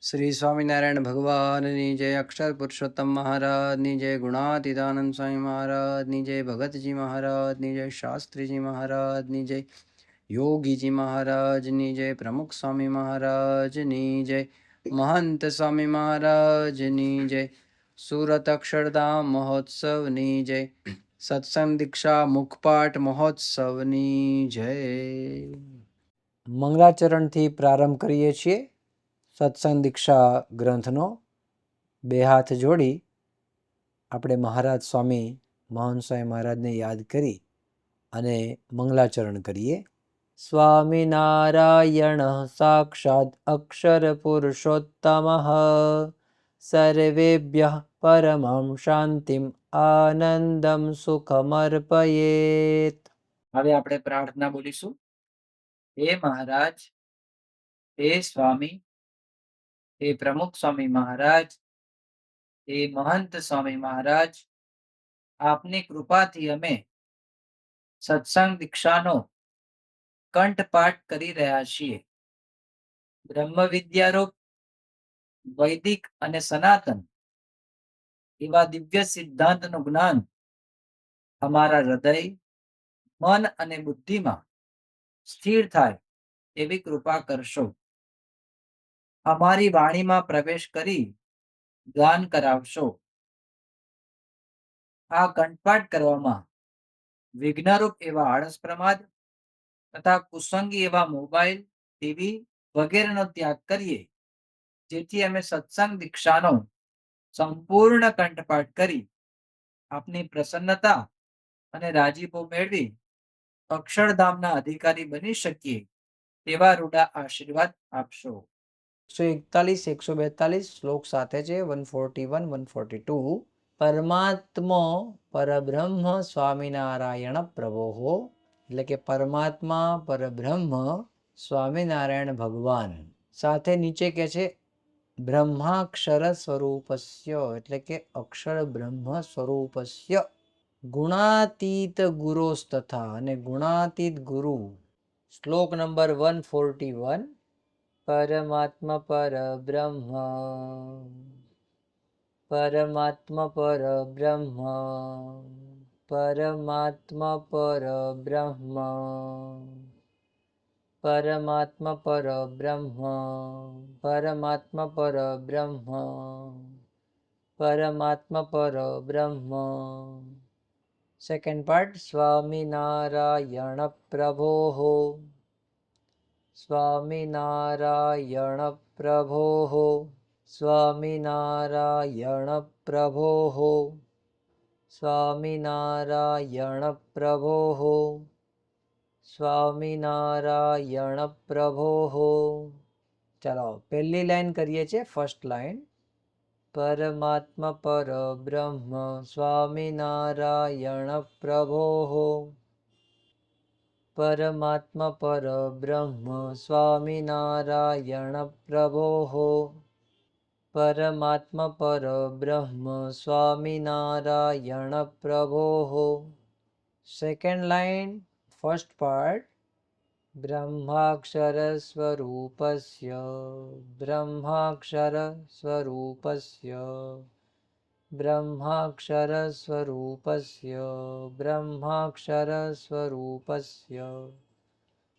श्री स्वामीनारायण भगवाननी जय, अक्षर पुरुषोत्तम महाराजनी जय, गुणातीतानंद स्वामी महाराजनी जय, भगतजी महाराजनी जय, शास्त्रीजी महाराजनी जय, योगीजी महाराजनी जय, प्रमुख स्वामी महाराजनी जय, महंत स्वामी महाराजनी जय, सूरत अक्षरधाम महोत्सवनी जय, सत्संग दीक्षा मुखपाठ महोत्सवनी जय। મંગલાચરણથી પ્રારંભ કરીએ છીએ સત્સંગ દીક્ષા ગ્રંથનો। બે હાથ જોડી આપણે મહારાજ સ્વામી મહંત સ્વામી મહારાજને યાદ કરી અને મંગલાચરણ કરીએ। સ્વામિનારાયણ સાક્ષાત અક્ષર પુરુષોત્તમ સર્વેભ્યઃ પરમં શાંતિમ આનંદમ સુખમર્પયેત। હવે આપણે પ્રાર્થના બોલીશું। હે મહારાજ, હે સ્વામી, હે પ્રમુખ સ્વામી મહારાજ, હે મહંત સ્વામી મહારાજ, આપની કૃપાથી અમે સત્સંગ દીક્ષાનો કંઠપાઠ કરી રહ્યા છીએ। બ્રહ્મ વિદ્યારૂપ વૈદિક અને સનાતન એવા દિવ્ય સિદ્ધાંતનું જ્ઞાન અમારા હૃદય, મન અને બુદ્ધિમાં સ્થિર થાય એવી કૃપા કરશો। અમારી વાણીમાં પ્રવેશ કરી ગાન કરાવશો। આ કંઠપાઠ કરવામાં વિઘ્નરૂપ એવા આળસ પ્રમાદ તથા કુસંગી એવા મોબાઈલ, ટીવી વગેરેનો ત્યાગ કરીએ, જેથી અમે સત્સંગ દીક્ષાનો સંપૂર્ણ કંઠપાઠ કરી આપની પ્રસન્નતા અને રાજીપો મેળવી અક્ષરધામના અધિકારી બની શકીએ તેવા રૂડા આશીર્વાદ આપશો। 141, 142 શ્લોક સાથે છે। 141, 142 પરમાત્મો પરબ્રહ્મ સ્વામિનારાયણ પ્રભો, એટલે કે પરમાત્મા પરબ્રહ્મ સ્વામિનારાયણ ભગવાન સાથે નીચે કે છે બ્રહ્માક્ષર સ્વરૂપસ્ય, એટલે કે અક્ષર બ્રહ્મ સ્વરૂપસ્ય ગુણાતીત ગુરોસ્તથા, અને ગુણાતીત ગુરુ। શ્લોક નંબર 141 પરમાત્મા પરબ્રહ્મ પરમાત્મા પરબ્રહ્મ પરમાત્મા પરબ્રહ્મ પરમાત્મા પરબ્રહ્મ પરમાત્મા પરબ્રહ્મ પરમાત્મા પરબ્રહ્મ। સેકન્ડ પાર્ટ સ્વામિનારાયણ પ્રભો સ્વામિનારાયણ પ્રભો સ્વામિનારાયણ પ્રભો સ્વામિનારાયણ પ્રભો સ્વામિનારાયણ પ્રભો। ચાલો પહેલી લાઈન કરીએ છીએ, ફર્સ્ટ લાઈન। પરમાત્મા પરબ્રહ્મ સ્વામિનારાયણ પ્રભો પરમાત્મા પરબ્રહ્મ સ્વામિનારાયણ પ્રભો પરમાત્મા પરબ્રહ્મ સ્વામિનારાયણ પ્રભો। Second line, first part. બ્રહ્માક્ષર સ્વરૂપસ્ય બ્રહ્માક્ષર સ્વરૂપસ્ય બ્રહ્માક્ષર સ્વરૂપસ્ય બ્રહ્માક્ષર સ્વરૂપસ્ય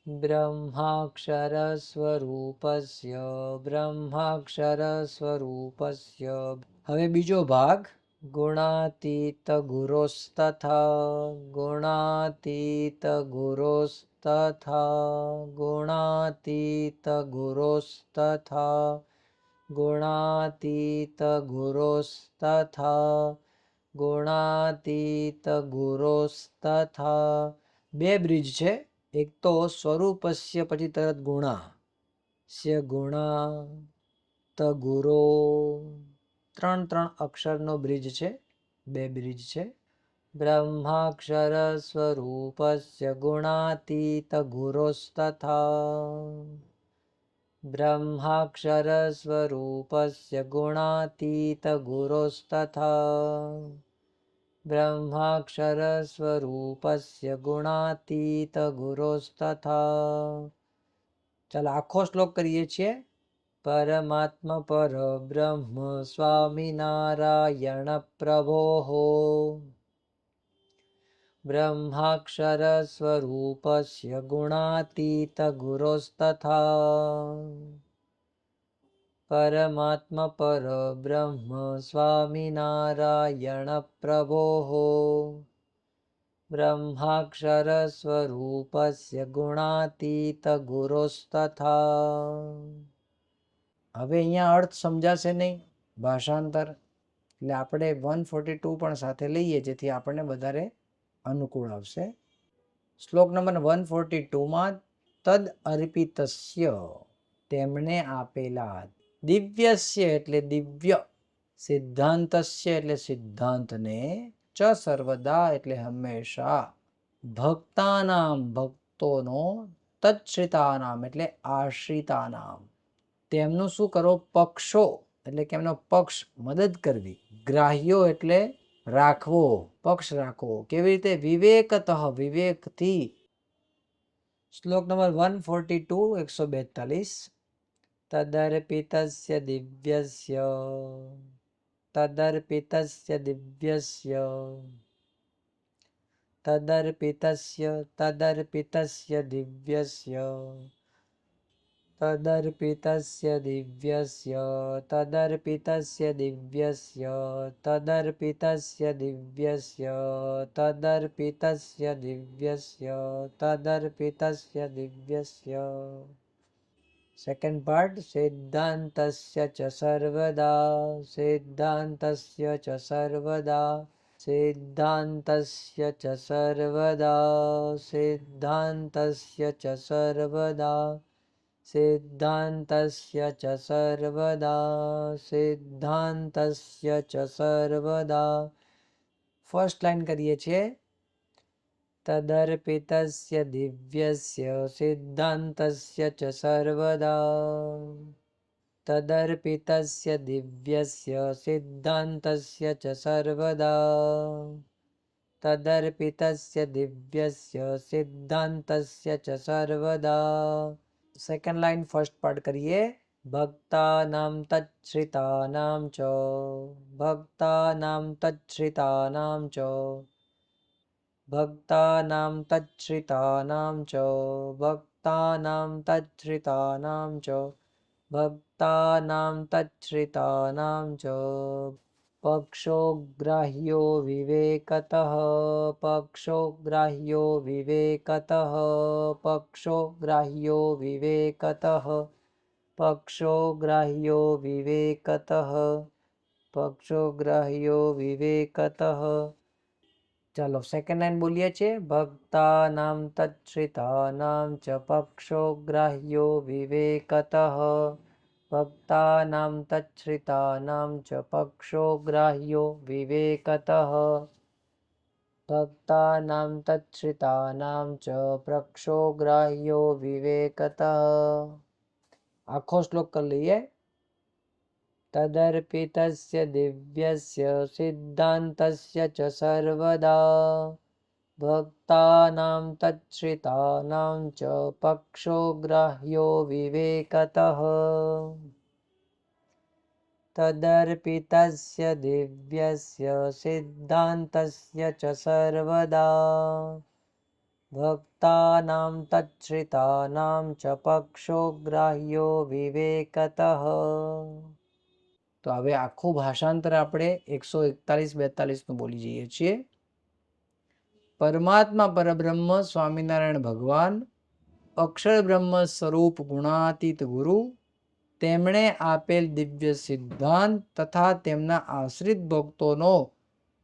બ્રહ્માક્ષર સ્વરૂપસ્ય બ્રહ્માક્ષર સ્વરૂપસ્ય। હવે બીજો ભાગ। ગુણાતીત ગુરોસ્તથા ગુણાતીત ગુરોસ્તથા ગુણાતીત ગુરોસ્તથા ગુણાતીત ગુરોસ્તથા ગુણાતીત ગુરોસ્તથા। બે બ્રિજ છે, એક તો સ્વરૂપસ્ય પછી તરત ગુણા સ્ય ગુણા ત ગુરો, ત્રણ અક્ષરનો બ્રિજ છે, બે બ્રિજ છે। બ્રહ્માક્ષર સ્વરૂપસ્ય ગુણાતીત ગુરોસ્તથા બ્રહ્માક્ષર સ્વરૂપસ્ય ગુણાતીત ગુરોસ્તથા બ્રહ્માક્ષર સ્વરૂપસ્ય ગુણાતીત ગુરોસ્તથા। ચાલો આખો શ્લોક કરીએ છીએ। પરમાત્મા પરબ્રહ્મ સ્વામિનારાયણ પ્રભોઃ બ્રહ્માક્ષર સ્વરૂપસ્ય ગુણાતીત ગુરોસ્તથા પરમાત્મા પરબ્રહ્મ સ્વામિનારાયણ પ્રભોઃ બ્રહ્માક્ષર સ્વરૂપસ્ય ગુણાતીત ગુરોસ્તથા. હવે અહીંયા અર્થ સમજાશે નહીં, ભાષાંતર. એટલે આપણે 142 પણ સાથે લઈએ જેથી આપણને વધારે અનુકૂળ આવશે. શ્લોક નંબર 142માં તદ અર્પિતસ્ય તેમણે આપેલા, દિવ્યસ્ય એટલે દિવ્ય, સિદ્ધાંતસ્ય એટલે સિદ્ધાંતને, ચ સર્વદા એટલે હંમેશા, ભક્તાનામ ભક્તોનો, તચ્છ્રિતાનામ એટલે આશ્રિતાનામ તેમનું શું કરો, પક્ષો એટલે કે એમનો પક્ષ મદદ કરવી, ગ્રાહ્યો એટલે રાખવો, પક્ષ રાખવો. કેવી રીતે? વિવેકતઃ વિવેકથી. શ્લોક નંબર 142 142 તદર્પિતસ્ય દિવ્યસ્ય તદર્પિતસ્ય દિવ્યસ્ય તદર્પિતસ્ય તદર્પિતસ્ય દિવ્યસ્ય તદર્પિતસ્ય દિવ્યસ્ય તદર્પિતસ્ય દિવ્યસ્ય તદર્પિતસ્ય દિવ્યસ્ય તદર્પિતસ્ય દિવ્યસ્ય તદર્પિતસ્ય દિવ્યસ્ય. Second part. સિદ્ધાંતસ્ય ચ સર્વદા સિદ્ધાંતસ્ય ચ સર્વદા સિદ્ધાંતસ્ય ચ સર્વદા સિદ્ધાંતસ્ય ચ સર્વદા સિદ્ધાંતસ્ય ચ સર્વદા સિદ્ધાંતસ્ય ચ સર્વદા. ફર્સ્ટ લાઈન કરીએ છીએ. તદર્પિતસ્ય દિવ્યસ્ય સિદ્ધાંતસ્ય ચ સર્વદા તદર્પિતસ્ય દિવ્યસ્ય સિદ્ધાંતસ્ય ચ સર્વદા તદર્પિતસ્ય દિવ્યસ્ય સિદ્ધાંતસ્ય ચ સર્વદા. સેકન્ડ લાઈન ફર્સ્ટ પાર્ટ કરીએ. ભક્તાનામ તચ્છ્રિતાનામ ચ ભક્તાનામ તચ્છ્રિતાનામ ચ ભક્તાનામ તચ્છ્રિતાનામ ચ ભક્તાનામ તચ્છ્રિતાનામ ચ ભક્તાનામ તચ્છ્રિતાનામ ચ. પક્ષો ગ્રાહ્યો વિવેકતઃ પક્ષો ગ્રાહ્યો વિવેકતઃ પક્ષો ગ્રાહ્યો વિવેકતઃ પક્ષો ગ્રાહ્યો વિવેકતઃ પક્ષો ગ્રાહ્યો વિવેકતઃ. ચાલો સેકન્ડ લાઈન બોલીએ છીએ. ભક્તાનામ તચ્છ્રિતાનામ ચ પક્ષો ગ્રાહ્યો વિવેકતઃ ભક્તાનામ તચ્છ્રિતાનામ ચ પક્ષો ગ્રાહ્યો વિવેકતઃ ભક્તાનામ તચ્છ્રિતાનામ ચ પક્ષો ગ્રાહ્યો વિવેકતઃ. આખો શ્લોક કરી લઈએ. તદર્પિતસ્ય દિવ્યસ્ય સિદ્ધાંતસ્ય ચ સર્વદા ભક્તાનામ તચ્છ્રિતાનામ ચ પક્ષો ગ્રાહ્યો વિવેકતઃ તદર્પિતસ્ય દિવ્યસ્ય સિદ્ધાંતસ્ય ચ સર્વદા ભક્તાનામ તચ્છ્રિતાનામ ચ પક્ષો ગ્રાહ્યો વિવેકતઃ. તો હવે આખું ભાષાંતર આપણે 141-42 બોલી જઈએ છીએ. પરમાત્મા પરબ્રહ્મ સ્વામિનારાયણ ભગવાન અક્ષર બ્રહ્મ સ્વરૂપ ગુણાતીત ગુરુ તેમણે આપેલ દિવ્ય સિદ્ધાંત તથા તેમના આશ્રિત ભક્તોનો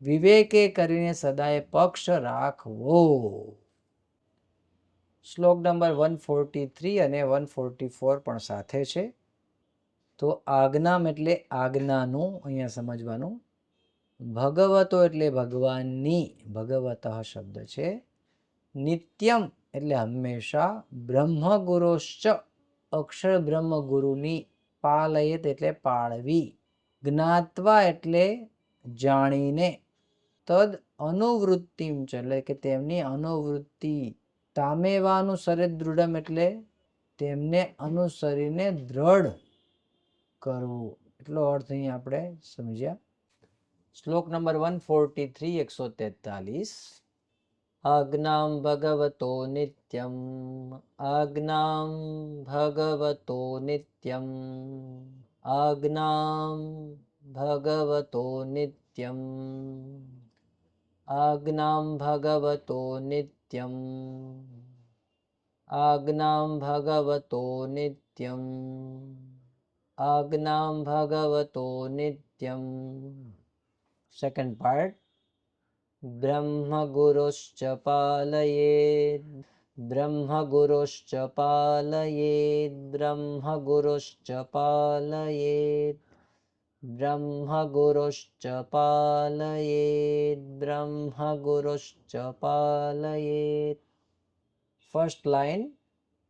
વિવેકે કરીને સદાય પક્ષ રાખવો. શ્લોક નંબર 143 અને 144 પણ સાથે છે. તો આજ્ઞામ એટલે આજ્ઞાનું અહીંયા સમજવાનું. ભગવતો એટલે ભગવાનની, ભગવત શબ્દ છે. નિત્યમ એટલે હંમેશા. બ્રહ્મગુરોશ્ચ અક્ષર બ્રહ્મ ગુરુની. પાલયત એટલે પાળવી. જ્ઞાત્વા એટલે જાણીને. તદ અનુવૃત્તિમ છે એટલે કે તેમની અનુવૃત્તિ. તામેવાનું સરે દૃઢમ એટલે તેમને અનુસરીને દ્રઢ. કરવું, એટલો અર્થ અહીં આપણે સમજ્યા. શ્લોક નંબર 143 143. આજ્ઞામ ભગવતો નિત્યમ, આજ્ઞામ ભગવતો નિત્યમ, આજ્ઞામ ભગવતો નિત્યમ, આજ્ઞામ ભગવતો નિત્યમ, આજ્ઞામ ભગવતો નિત્યમ, આજ્ઞામ ભગવતો નિત્યમ. Second part. બ્રહ્મગુરુશ્ચ પાલયેદ, બ્રહ્મગુરુશ્ચ પાલયેદ, બ્રહ્મગુરુશ્ચ પાલયેદ, બ્રહ્મગુરુશ્ચ પાલયેદ, બ્રહ્મગુરુશ્ચ પાલયેદ. ફર્સ્ટ લાઈન,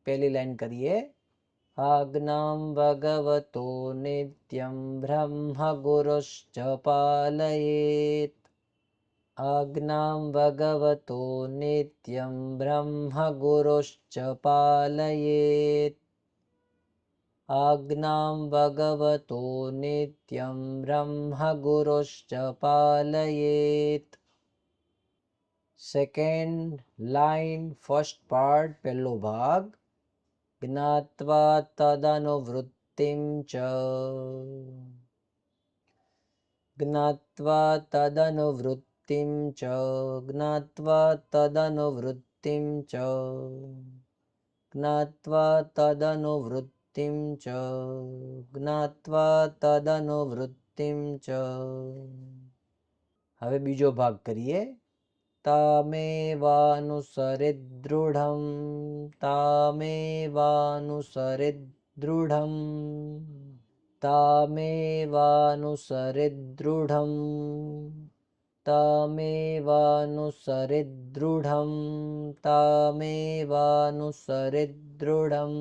પહેલી લાઈન કરીએ. આજ્ઞામ ભગવતો નિત્યમ બ્રહ્મગુરુશ્ચ પાલયેત, આજ્ઞામ ભગવતો નિત્યમ બ્રહ્મગુરુશ્ચ પાલયેત, આજ્ઞામ ભગવતો નિત્યમ બ્રહ્મગુરુશ્ચ પાલયેત. સેકન્ડ લાઈન, ફર્સ્ટ પાર્ટ, પહેલો ભાગ. જ્ઞાત્વા તદનુવૃત્તિં ચ, જ્ઞાત્વા તદનુવૃત્તિં ચ, જ્ઞાત્વા તદનુવૃત્તિં ચ, જ્ઞાત્વા તદનુવૃત્તિં ચ, જ્ઞાત્વા તદનુવૃત્તિં ચ. હવે બીજો ભાગ કરીએ. તામેવાનુસરેદ દૃઢં, તામેવાનુસરેદ દૃઢં, તામેવાનુસરેદ દૃઢં, તામેવાનુસરેદ દૃઢં, તામેવાનુસરેદ દૃઢં,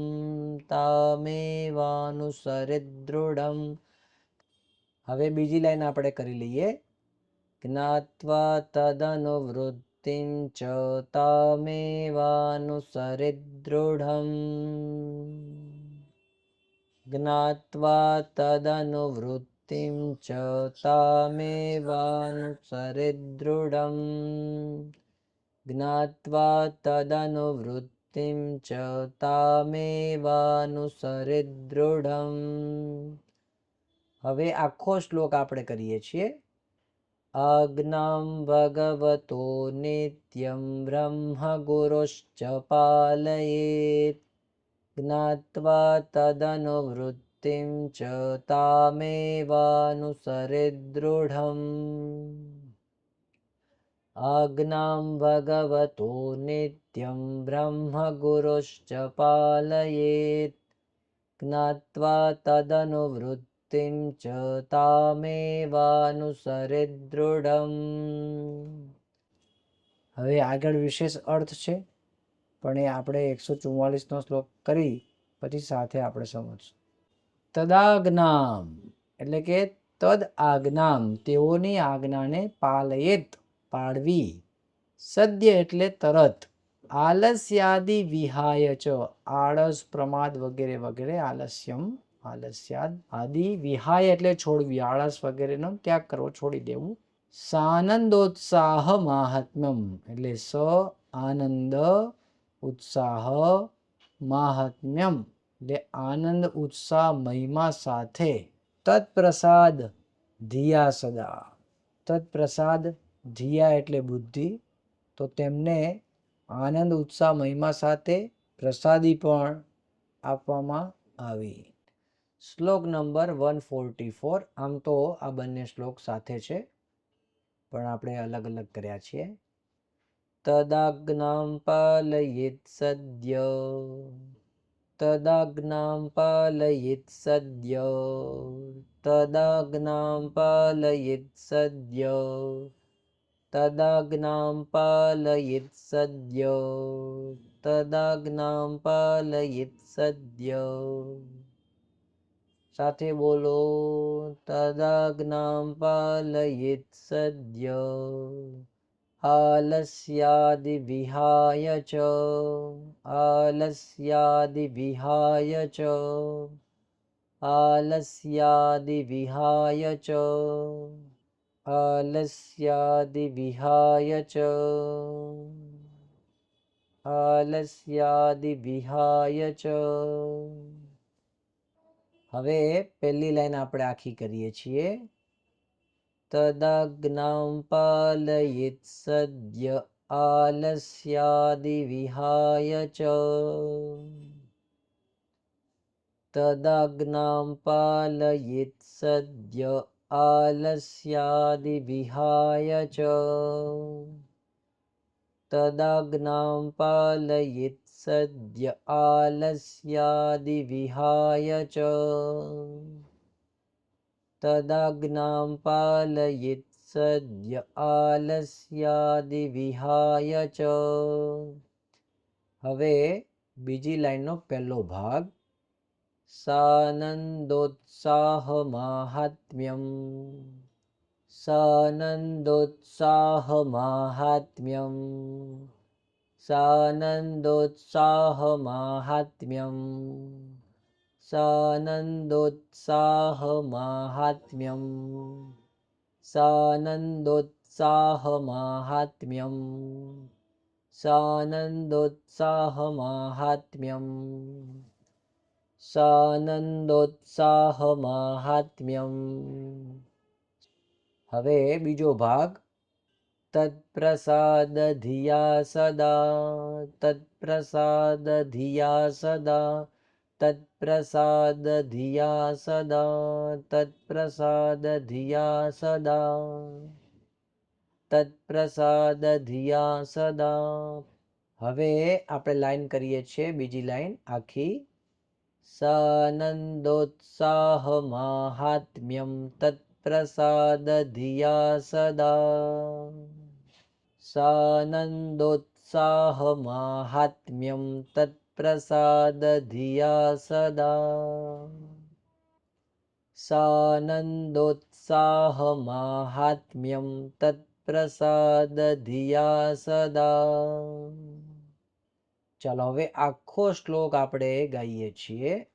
તામેવાનુસરેદ દૃઢં. હવે બીજી લાઈન આપણે કરી લઈએ. જ્ઞાત્વા તદનુવૃત્તિં ચ તામેવાનુસરેદ દૃઢં, જ્ઞાત્વા તદનુવૃત્તિં ચ તામેવાનુસરેદ દૃઢં, જ્ઞાત્વા તદનુવૃત્તિં ચ તામેવાનુસરેદ દૃઢં. હવે આખો શ્લોક આપણે કરીએ છીએ. આજ્ઞામ ભગવતો નિત્યમ બ્રહ્મગુરુશ્ચ પાલયેત, જ્ઞાત્વા તદનુવૃત્તિં ચ તામેવાનુસરેદ દૃઢં, આજ્ઞામ ભગવતો નિત્યમ બ્રહ્મગુરુશ્ચ પાલયેત, જ્ઞાત્વા તદનુવૃત્તિં ચ તામેવાનુસરેદ દૃઢં. હવે આગળ વિશેષ અર્થ છે, પણ એ આપણે 144નો શ્લોક કરી પછી સાથે આપણે સમજશું. તદાજ્ઞામ એટલે કે તદ આજ્ઞામ તેઓની આજ્ઞાને પાલયેત પાળવી, સદ્ય એટલે તરત, આલસ્યાદિ વિહાય ચ આળસ પ્રમાદ વગેરે વગેરે, આલસ્યમ આલસ્યાદ આદિ વિહાય એટલે છોડવી, આળસ વગેરેનો ત્યાગ કરવો, છોડી દેવું. સાનંદોત્સાહ માહાત્મ્યમ એટલે સ આનંદ ઉત્સાહ માહાત્મ્યમ એટલે આનંદ ઉત્સાહ મહિમા સાથે. તત્પ્રસાદ ધિયા સદા, તત્પ્રસાદ ધિયા એટલે બુદ્ધિ, તો તેમને આનંદ ઉત્સાહ મહિમા સાથે પ્રસાદી પણ આપવામાં આવી. શ્લોક નંબર 144. આમ તો આ બંને શ્લોક સાથે છે, પણ આપણે અલગ અલગ કર્યા છીએ. તદાજ્ઞામ પાલયેત સદ્ય, તદાજ્ઞામ પાલયેત સદ્ય, તદાજ્ઞામ પાલયેત સદ્ય, તદાજ્ઞામ પાલયેત સદ્ય, તદાજ્ઞામ પાલયેત સદ્ય. સાથે બોલો. તદાજ્ઞામ પાલયેત સદ્ય, આલસ્યાદિ વિહાય ચ, આલસ્યાદિ વિહાય ચ, आलस्यादिविहाय च आलस्यादिविहाय च आलस्यादिविहाय च હવે પહેલી લાઈન આપણે આખી કરીએ છીએ. તદગ્નાં પાલયેત સદ્ય આલસ્યાદિવિહાય ચ તદગ્નાં પાલયેત સદ્ય આલસ્યાદિવિહાય ચ તદગ્નાં પાલયેત સદ્ય આલસ્યાદિવિહાય ચ તદગ્નાં પાલયેત સદ્ય આલસ્યાદિવિહાય ચ. હવે બીજી લાઈનનો પહેલો ભાગ. સાનંદોત્સાહમાહાત્મ્યમ સાનંદોત્સાહમાહાત્મ્યમ સાનંદોત્સાહમાહાત્મ્યમ સાનંદોત્સાહમાહાત્મ્યમ સાનંદોત્સાહમાહાત્મ્યમ સાનંદોત્સાહમાહાત્મ્યમ સાનંદોત્સાહમાહાત્મ્યમ. હવે બીજો ભાગ. તત્પ્રસાદધિયા સદા તત્પ્રસાદધિયા સદા તત્પ્રસાદધિયા સદા તત્પ્રસાદધિયા સદા તત્પ્રસાદધિયા સદા. હવે આપણે લાઈન કરીએ છીએ બીજી લાઈન આખી. સાનંદોત્સાહમાહાત્મ્યમ તત્પ્રસાદધિયા સદા સાનંદોત્સાહમાહાત્મ્યમ તત્પ્રસાદધિયા સદા સાનંદોત્સાહમાહાત્મ્યમ તત્પ્રસાદધિયા સદા. ચાલો હવે આખો શ્લોક આપણે ગાઈએ છીએ.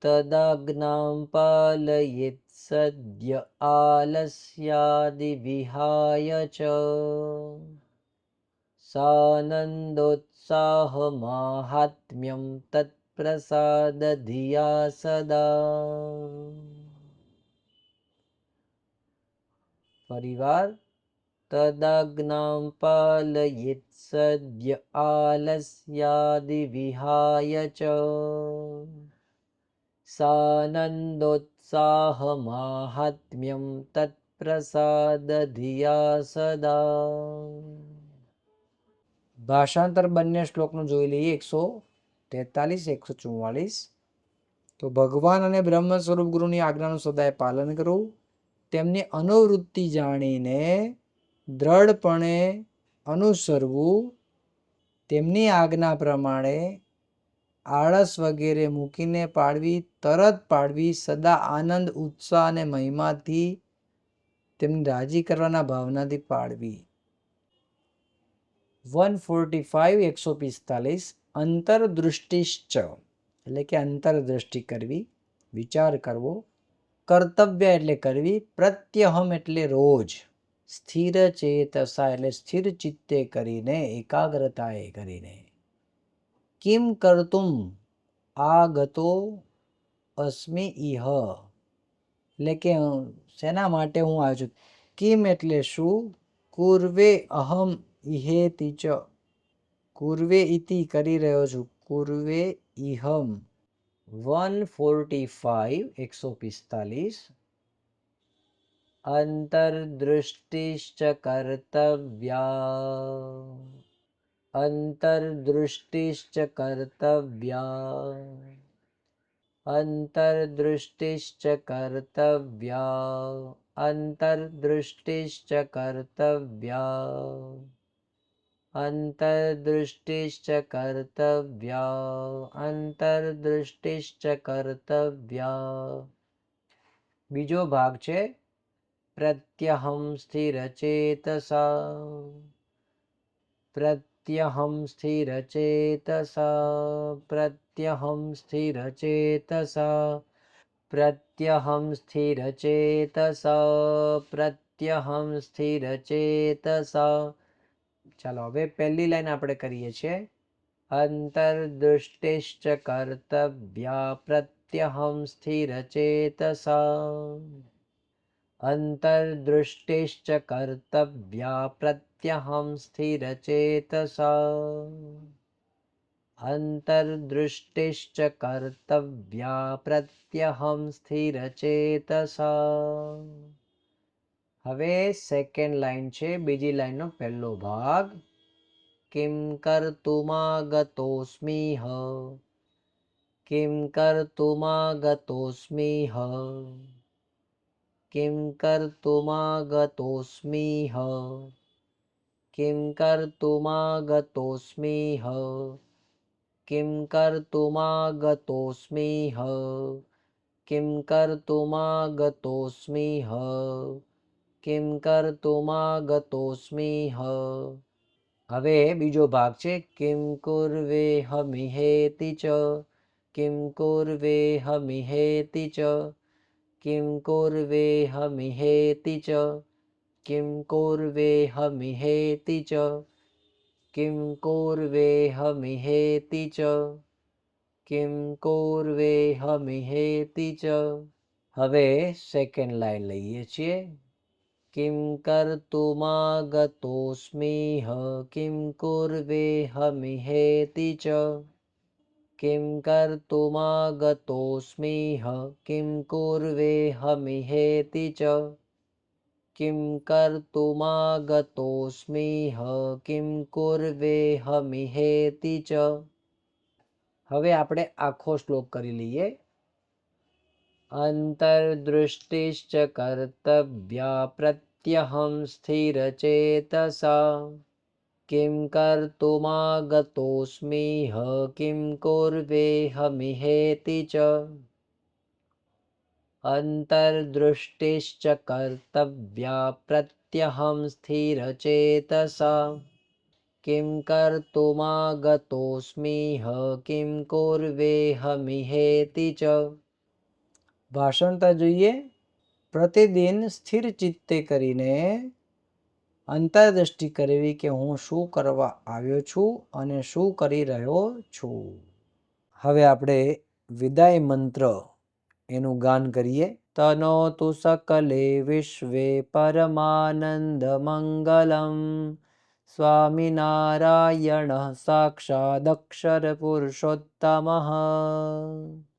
તદગ્નાં પાલયેત સદ્ય આલસ્યાદિવિહાય ચ સાનંદોત્સાહમાહાત્મ્યમ તત્પ્રસાદધિયા સદા. ફરીવાર. તદગ્નાં પાલયેત સદ્ય આલસ્યાદિવિહાય ચ સાનંદોત્સાહમાહાત્મ્યમ તત્પ્રસાદધિયા સદા. ભાષાંતર બંને શ્લોકનું જોઈ લઈએ. 143 144. તો ભગવાન અને બ્રહ્મ સ્વરૂપ ગુરુની આજ્ઞાનું સદાય પાલન કરવું, તેમની અનુવૃત્તિ જાણીને દ્રઢપણે અનુસરવું, તેમની આજ્ઞા પ્રમાણે આળસ વગેરે મૂકીને પાડવી, તરત પાડવી, સદા આનંદ, ઉત્સાહ અને મહિમાથી તેમને રાજી કરવાના ભાવનાથી પાડવી. 145 145. અંતરદૃષ્ટિશ્ચ એટલે કે અંતરદ્રષ્ટિ કરવી, વિચાર કરવો. કર્તવ્ય એટલે કરવી. પ્રત્યહમ એટલે રોજ. સ્થિર ચેતસા એટલે સ્થિર ચિત્તે કરીને, એકાગ્રતાએ કરીને. કિમ કર્તુમ આગતો અસ્મિ ઇહ એટલે કે શેના માટે હું આવ્યો છું. કિમ એટલે શું. કુર્વે અહમ ઇહેતિ ચ કુર્વે ઇતિ કરી રહ્યો છું. કુર્વે ઇહમ. 145 145. અંતર્દૃષ્ટિશ્ચ કર્તવ્યા અંતર્દૃષ્ટિશ્ચ કર્તવ્યા અંતર્દૃષ્ટિશ્ચ કર્તવ્યા અંતર્દૃષ્ટિશ્ચ કર્તવ્યા અંતર્દૃષ્ટિશ્ચ કર્તવ્યા અંતર્દૃષ્ટિશ્ચ કર્તવ્યા. બીજો ભાગ છે. પ્રત્યહમ સ્થિરચેતસા પ્રત્યહમ સ્થિરચેતસા પ્રત્યહમ સ્થિરચેતસા પ્રત્યહમ સ્થિરચેતસ પ્રત્યહમ સ્થિરચેતસ. ચાલો હવે પહેલી લાઈન આપણે કરીએ છીએ. અંતર્દૃષ્ટિશ્ચ કર્તવ્યા પ્રત્યહમ સ્થિરચેતસ. અંતર્દૃષ્ટિશ્ચ કર્તવ્યા પ્રત્યહમ સ્થિરચેતસ. અંતર્દૃષ્ટિશ્ચ કર્તવ્યા પ્રત્યહમ સ્થિરચેતસ. હવે સેકન્ડ લાઈન છે, બીજી લાઈનનો પહેલો ભાગ. કિમ કર્તુમાગતોસ્મિહ કિમ કર્તુમાગતોસ્મિહ કિમ કર્તુમાગતોસ્મિહ કિમ કર્તુમાગતોસ્મિહ કિમ કર્તુમાગતોસ્મિહ કિમ કર્તુમાગતોસ્મિહ કિમ કર્તુમાગતોસ્મિહ. હવે બીજો ભાગ છે. કિમ કુર્વેહમિહેતિ ચ કિમ કુર્વેહમિહેતિ ચ કિમ કુર્વેહમિહેતિ ચ કિમ કુર્વેહમિહેતિ ચ કિમ કુર્વેહમિહેતિ ચ કિમ કુર્વેહમિહેતિ ચ. હવે સેકન્ડ લાઈન લઈએ છીએ. કિમ કર્તુમાગતોસ્મિહ કિમ કુર્વેહમિહેતિ ચ કિમ કર્તુમાગતોસ્મિહ કિમ કુર્વેહમિહેતિ ચ કિમ કર્તુમાગતોસ્મિહ કિમ કુર્વેહમિહેતિ ચ. હવે આપણે આખો શ્લોક કરી લઈએ. અંતર્દૃષ્ટિશ્ચ કર્તવ્યા પ્રત્યહમ સ્થિરચેતસ કિમ કર્તુમાગતોસ્મિહ કિમ કુર્વેહમિહેતિ ચ અંતર્દૃષ્ટિશ્ચ કર્તવ્યા પ્રત્યહમ સ્થિરચેતસ કિમ કર્તુમાગતોસ્મિહ કિમ કુર્વેહમિહેતિ ચ. ભાષાંતર જોઈએ. પ્રતિદિન સ્થિર ચિત્તે કરીને અંતર્દૃષ્ટિ કરવી કે હું શું કરવા આવ્યો છું અને શું કરી રહ્યો છું. હવે આપણે વિદાય મંત્ર એનું ગાન કરીએ. તનોતુ સકલે વિશ્વે પરમાનંદ મંગલમ સ્વામિનારાયણ સાક્ષાદક્ષર પુરુષોત્તમઃ.